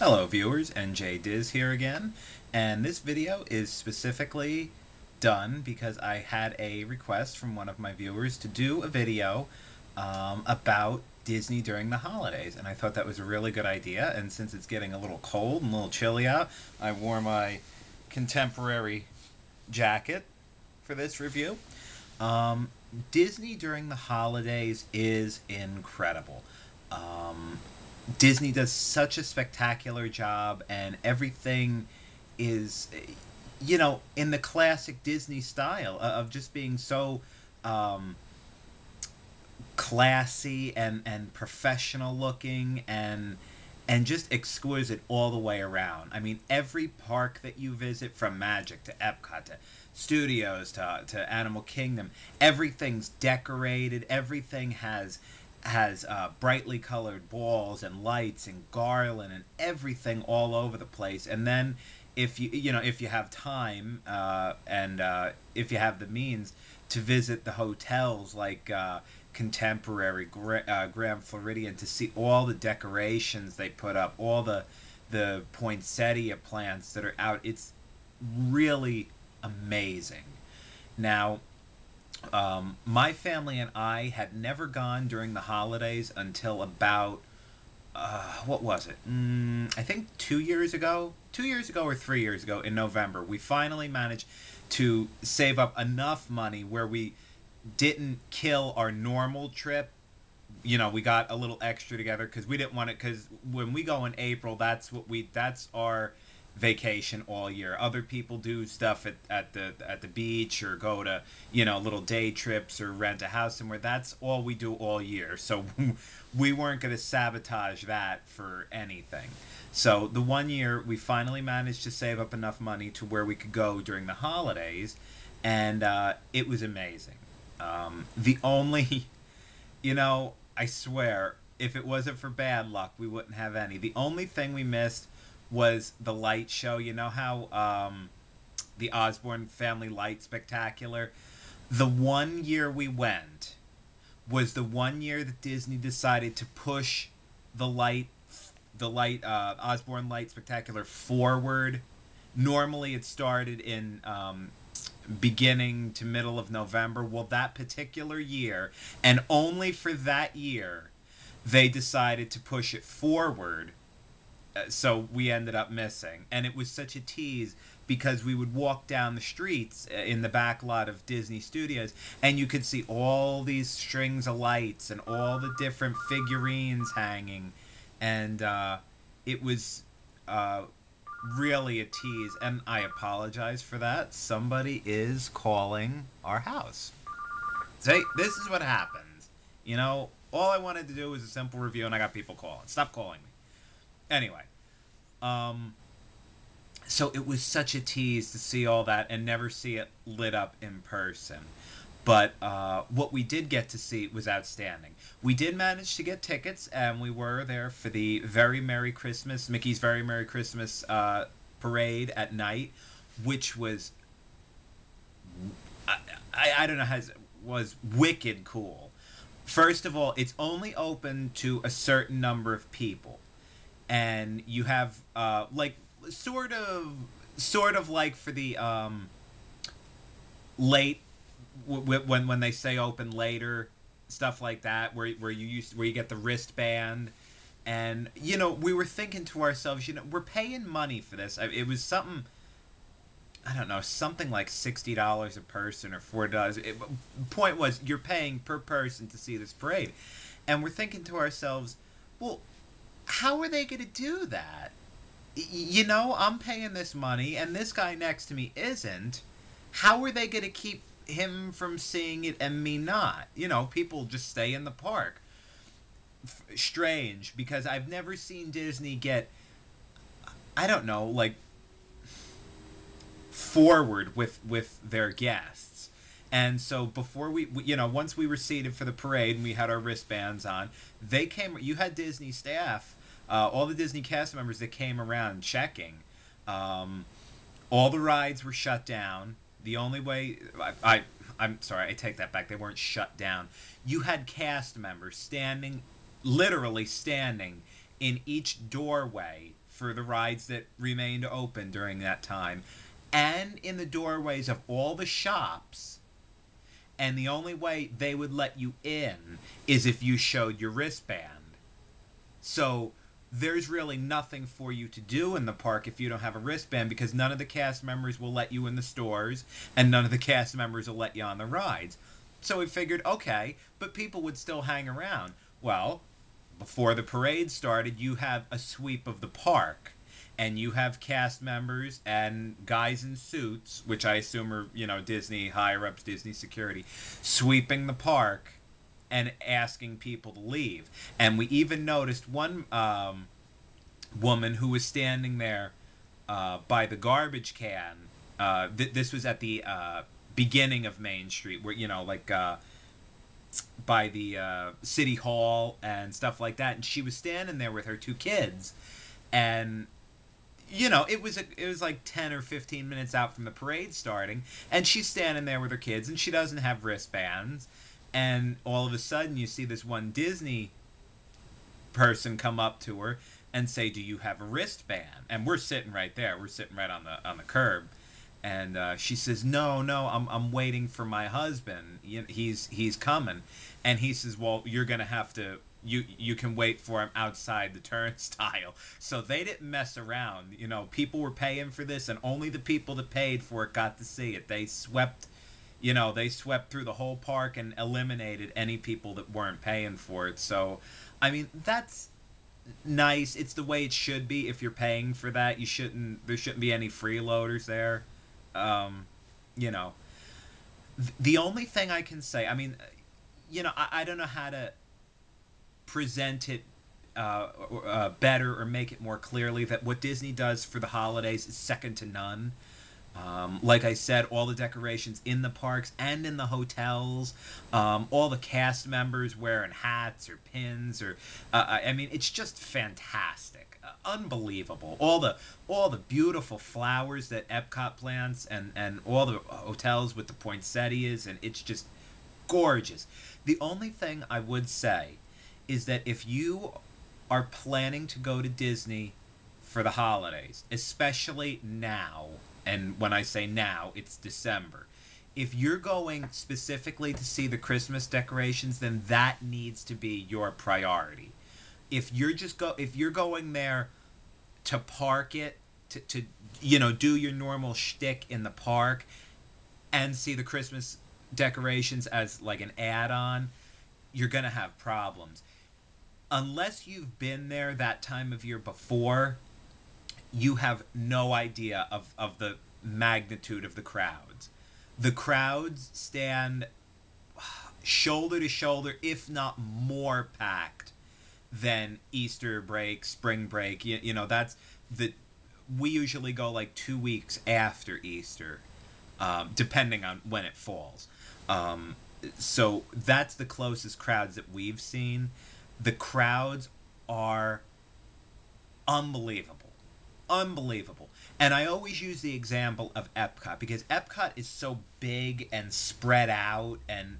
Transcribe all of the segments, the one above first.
Hello viewers, NJ Diz here again, and this video is specifically done because I had a request from one of my viewers to do a video about Disney during the holidays, and I thought that was a really good idea. And since it's getting a little cold and a little chilly out, I wore my contemporary jacket for this review. Um, Disney during the holidays is incredible. Um, Disney does such a spectacular job, and everything is, in the classic Disney style of just being so um, classy and professional looking and just exquisite all the way around. I mean, every park that you visit, from Magic to Epcot to Studios to Animal Kingdom, everything's decorated. Everything has brightly colored balls and lights and garland and everything all over the place. And then if you have time and if you have the means to visit the hotels like Contemporary, Grand Floridian, to see all the decorations they put up, all the poinsettia plants that are out. It's really amazing. Now, my family and I had never gone during the holidays until about what was it? I think 2 years ago, 2 years ago or 3 years ago in November, we finally managed to save up enough money where we didn't kill our normal trip. We got a little extra together because we didn't want it, because when we go in April, that's our vacation all year. Other people do stuff at the beach, or go to little day trips, or rent a house somewhere. That's all we do all year. So we weren't going to sabotage that for anything. So the one year we finally managed to save up enough money to where we could go during the holidays, and it was amazing. The only I swear, if it wasn't for bad luck, we wouldn't have any. The only thing we missed was the light show. You know how the Osborne Family Light Spectacular? The one year we went was the one year that Disney decided to push the light, the Osborne Light Spectacular forward. Normally, it started in beginning to middle of November. Well, that particular year, and only for that year, they decided to push it forward. So we ended up missing. And it was such a tease because we would walk down the streets in the back lot of Disney Studios, and you could see all these strings of lights and all the different figurines hanging. And it was uh, really a tease, and I apologize for that. Somebody is calling our house. See, this is what happens. All I wanted to do was a simple review, and I got people calling. Stop calling me. Anyway, um, so it was such a tease to see all that and never see it lit up in person. But what we did get to see was outstanding. We did manage to get tickets, and we were there for the Very Merry Christmas, Mickey's Very Merry Christmas parade at night, which was, I don't know how, was wicked cool. First of all, it's only open to a certain number of people, and you have like sort of like for the late when they say open later, stuff like that, where you get the wristband. And we were thinking to ourselves, we're paying money for this. It was something, I don't know, something like $60 a person or $40. Point was, you're paying per person to see this parade, and we're thinking to ourselves, well, how are they going to do that? I'm paying this money, and this guy next to me isn't. How are they going to keep him from seeing it and me not? People just stay in the park. Strange, because I've never seen Disney get, I don't know, like, forward with their guests. And so before once we were seated for the parade and we had our wristbands on, they came. You had Disney staff, all the Disney cast members that came around checking. Um, all the rides were shut down. The only way, I'm sorry, I take that back. They weren't shut down. You had cast members standing, literally standing in each doorway for the rides that remained open during that time, and in the doorways of all the shops. And the only way they would let you in is if you showed your wristband. So there's really nothing for you to do in the park if you don't have a wristband, because none of the cast members will let you in the stores and none of the cast members will let you on the rides. So we figured, okay, but people would still hang around. Well, before the parade started, you have a sweep of the park. And you have cast members and guys in suits, which I assume are, Disney higher ups, Disney security, sweeping the park and asking people to leave. And we even noticed one woman who was standing there by the garbage can. This was at the beginning of Main Street, where, like by the city hall and stuff like that. And she was standing there with her two kids. And it was like 10 or 15 minutes out from the parade starting, and she's standing there with her kids, and she doesn't have wristbands. And all of a sudden, you see this one Disney person come up to her and say, "Do you have a wristband?" And we're sitting right there. We're sitting right on the curb. And she says, "No, no, I'm waiting for my husband. He's coming." And he says, "Well, you're gonna have to. You can wait for him outside the turnstile." So they didn't mess around. People were paying for this, and only the people that paid for it got to see it. They swept through the whole park and eliminated any people that weren't paying for it. So, I mean, that's nice. It's the way it should be. If you're paying for that, there shouldn't be any freeloaders there. Um, you know, the only thing I can say, I mean, I don't know how to present it better or make it more clearly, that what Disney does for the holidays is second to none. Like I said, all the decorations in the parks and in the hotels, all the cast members wearing hats or pins, or I mean, it's just fantastic, unbelievable. All the beautiful flowers that Epcot plants, and all the hotels with the poinsettias, and it's just gorgeous. The only thing I would say is that if you are planning to go to Disney for the holidays, especially now, and when I say now, it's December. If you're going specifically to see the Christmas decorations, then that needs to be your priority. If you're going there to park it, to do your normal shtick in the park and see the Christmas decorations as like an add-on, you're gonna have problems. Unless you've been there that time of year before, you have no idea of the magnitude of the crowds. The crowds stand shoulder to shoulder, if not more packed than Easter break, spring break. That's the we usually go like 2 weeks after Easter, depending on when it falls. Um, so that's the closest crowds that we've seen. The crowds are unbelievable. Unbelievable. And I always use the example of Epcot, because Epcot is so big and spread out, and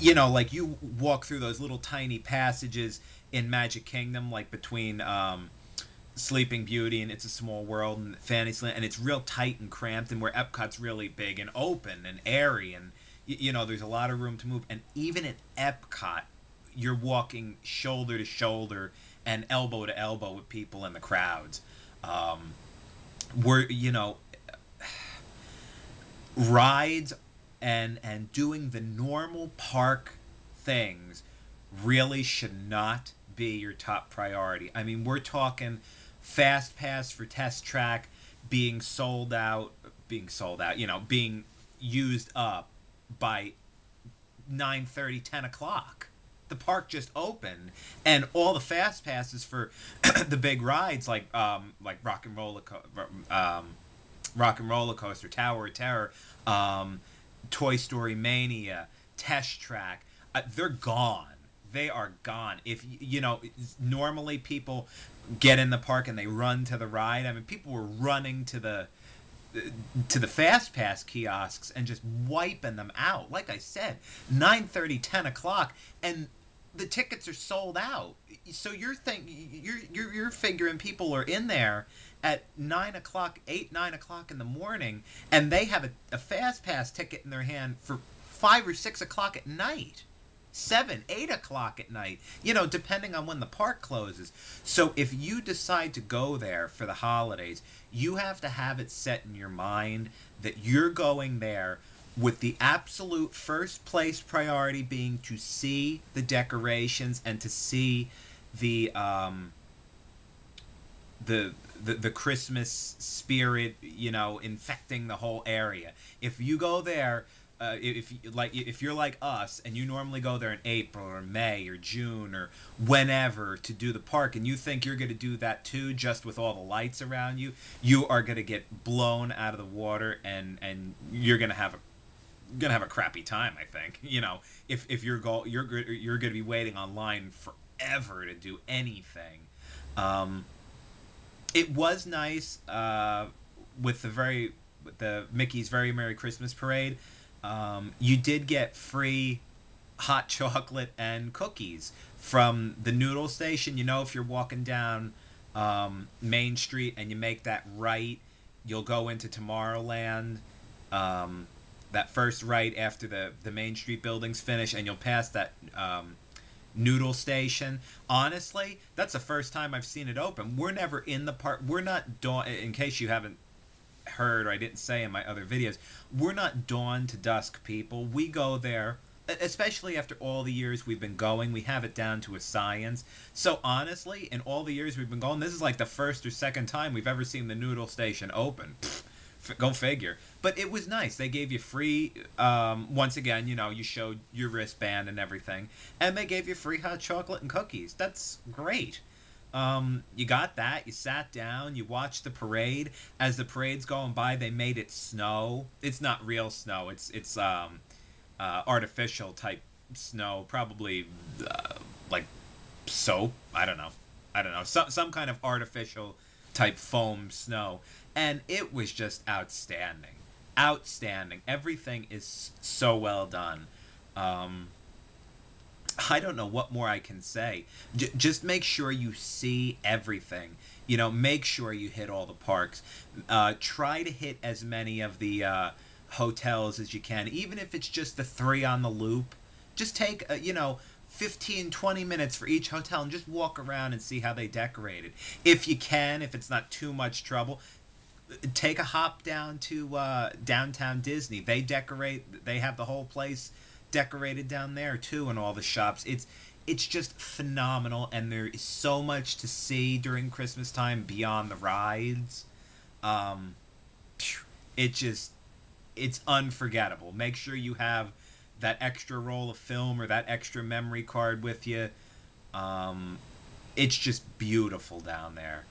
like you walk through those little tiny passages in Magic Kingdom, like between Sleeping Beauty and It's a Small World and Fantasyland, and it's real tight and cramped, and where Epcot's really big and open and airy, and there's a lot of room to move. And even at Epcot, you're walking shoulder to shoulder and elbow to elbow with people in the crowds. Um, we're Rides and doing the normal park things really should not be your top priority. I mean, we're talking Fast Pass for Test Track being sold out, being used up by 9:30, 10 o'clock. The park just opened, and all the fast passes for the big rides, like Rock and Roller Coaster, Tower of Terror, um, Toy Story Mania, Test Track, they're gone. They are gone. If normally people get in the park and they run to the ride. I mean, people were running to the fast pass kiosks and just wiping them out. Like I said, 9:30, 10 o'clock, and the tickets are sold out. So you're figuring people are in there at 9 o'clock, 8, 9 o'clock in the morning, and they have a fast pass ticket in their hand for 5 or 6 o'clock at night. 7, 8 o'clock at night, depending on when the park closes. So if you decide to go there for the holidays, you have to have it set in your mind that you're going there with the absolute first place priority being to see the decorations and to see the the the Christmas spirit, infecting the whole area. If you go there, if you're like us and you normally go there in April or May or June or whenever to do the park, and you think you're going to do that too, just with all the lights around you, you are going to get blown out of the water, and you're going to have a crappy time. I think, if you're going to be waiting online forever to do anything. Um, it was nice, with the Mickey's Very Merry Christmas Parade. You did get free hot chocolate and cookies from the noodle station. If you're walking down Main Street and you make that right, you'll go into Tomorrowland. Um, that first right after the Main Street buildings finish, and you'll pass that noodle station. Honestly, that's the first time I've seen it open. We're never in the park. We're not dawn. In case you haven't heard or I didn't say in my other videos, we're not dawn to dusk people. We go there, especially after all the years we've been going. We have it down to a science. So honestly, in all the years we've been going, this is like the first or second time we've ever seen the noodle station open. Go figure. But it was nice. They gave you free. Once again, you showed your wristband and everything, and they gave you free hot chocolate and cookies. That's great. You got that. You sat down. You watched the parade. As the parade's going by, they made it snow. It's not real snow. It's artificial type snow. Probably like soap. I don't know. I don't know. Some kind of artificial type foam snow, and it was just outstanding. Outstanding. Everything is so well done. Um, I don't know what more I can say. Just make sure you see everything. Make sure you hit all the parks. Try to hit as many of the hotels as you can, even if it's just the three on the loop. Just take, 15, 20 minutes for each hotel and just walk around and see how they decorate it. If you can, if it's not too much trouble, take a hop down to downtown Disney. They have the whole place decorated down there too, and all the shops. It's just phenomenal, and there is so much to see during Christmas time beyond the rides. Um, it just it's unforgettable. Make sure you have that extra roll of film or that extra memory card with you. Um, it's just beautiful down there.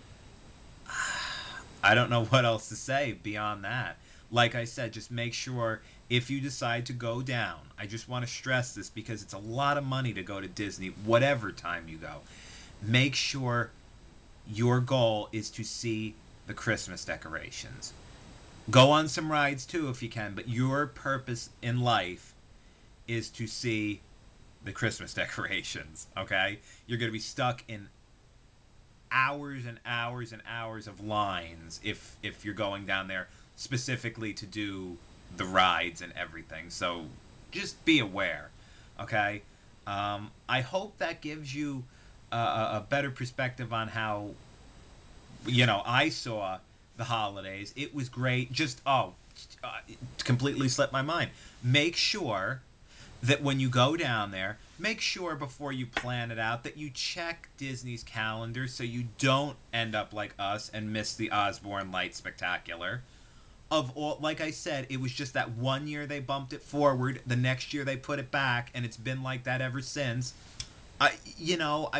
I don't know what else to say beyond that. Like I said, just make sure if you decide to go down, I just want to stress this because it's a lot of money to go to Disney, whatever time you go. Make sure your goal is to see the Christmas decorations. Go on some rides too if you can, but your purpose in life is to see the Christmas decorations, okay? You're going to be stuck in hours and hours and hours of lines if you're going down there specifically to do the rides and everything. So just be aware, okay? I hope that gives you a better perspective on how I saw the holidays. It was great. Just completely slipped my mind. Make sure that when you go down there, make sure before you plan it out that you check Disney's calendar so you don't end up like us and miss the Osborne Light Spectacular. Of all, like I said, it was just that one year they bumped it forward, the next year they put it back, and it's been like that ever since. I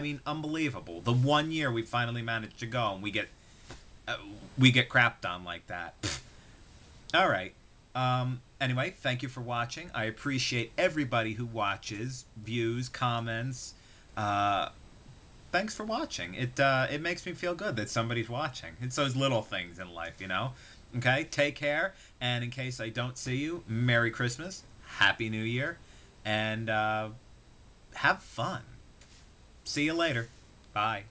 mean, unbelievable. The one year we finally managed to go, and we get crapped on like that. All right. Anyway, thank you for watching. I appreciate everybody who watches, views, comments. Uh, Thanks for watching. It makes me feel good that somebody's watching. It's those little things in life. Okay, take care. And in case I don't see you, Merry Christmas, Happy New Year, and have fun. See you later. Bye.